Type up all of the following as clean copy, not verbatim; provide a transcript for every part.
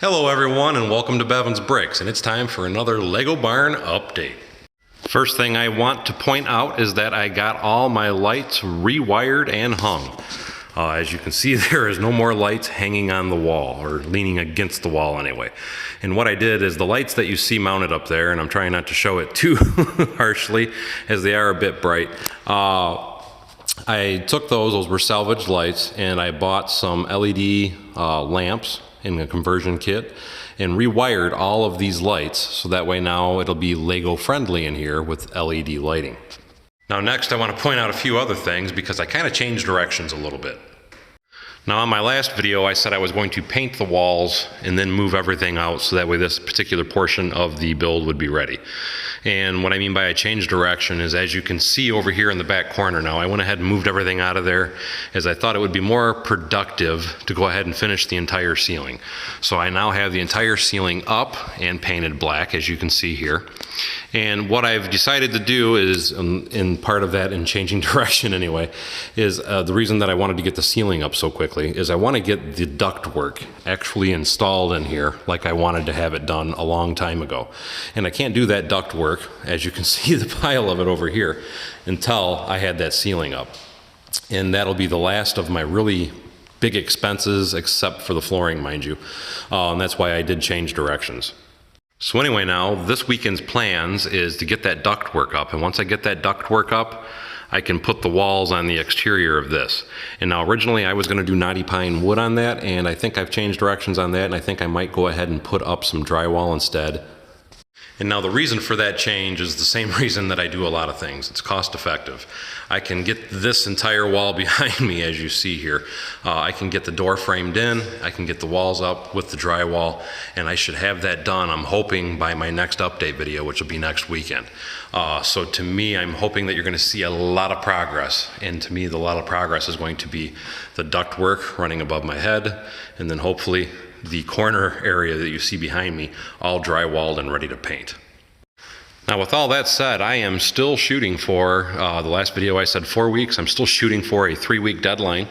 Hello everyone and welcome to Bevins Bricks, and it's time for another Lego barn update. First thing I want to point out is that I got all my lights rewired and hung. As you can see, there is no more lights hanging on the wall, or leaning against the wall anyway. And what I did is the lights that you see mounted up there, and I'm trying not to show it too harshly as they are a bit bright, I took those were salvaged lights, and I bought some LED lamps in a conversion kit and rewired all of these lights so that way now it'll be Lego friendly in here with LED lighting. Now next I want to point out a few other things because I kind of changed directions a little bit. Now on my last video I said I was going to paint the walls and then move everything out so that way this particular portion of the build would be ready. And what I mean by I changed direction is, as you can see over here in the back corner now, I went ahead and moved everything out of there as I thought it would be more productive to go ahead and finish the entire ceiling. So I now have the entire ceiling up and painted black, as you can see here. And what I've decided to do is, in part of that, in changing direction anyway, is the reason that I wanted to get the ceiling up so quickly is I want to get the ductwork actually installed in here like I wanted to have it done a long time ago. And I can't do that ductwork, as you can see the pile of it over here, until I had that ceiling up. And that'll be the last of my really big expenses, except for the flooring, mind you. And that's why I did change directions. So anyway, now this weekend's plans is to get that ductwork up, and once I get that ductwork up, I can put the walls on the exterior of this. And now originally I was going to do knotty pine wood on that, and I think I've changed directions on that, and I think I might go ahead and put up some drywall instead. And now the reason for that change is the same reason that I do a lot of things. It's cost effective. I can get this entire wall behind me, as you see here. I can get the door framed in, I can get the walls up with the drywall, and I should have that done, I'm hoping, by my next update video, which will be next weekend. So to me, I'm hoping that you're going to see a lot of progress, and to me the lot of progress is going to be the ductwork running above my head, and then hopefully the corner area that you see behind me all drywalled and ready to paint. Now with all that said, I am still shooting for, the last video I said 4 weeks, I'm still shooting for a 3-week deadline.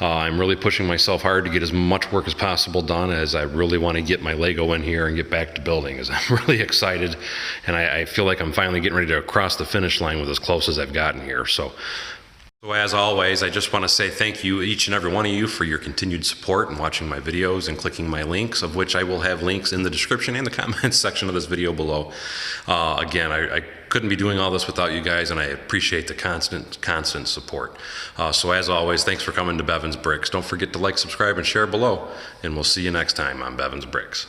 I'm really pushing myself hard to get as much work as possible done, as I really want to get my Lego in here and get back to building, as I'm really excited, and I feel like I'm finally getting ready to cross the finish line with as close as I've gotten here. So as always, I just want to say thank you, each and every one of you, for your continued support and watching my videos and clicking my links, of which I will have links in the description and the comments section of this video below. Again, I couldn't be doing all this without you guys, and I appreciate the constant support. So as always, thanks for coming to Bevins Bricks. Don't forget to like, subscribe, and share below, and we'll see you next time on Bevins Bricks.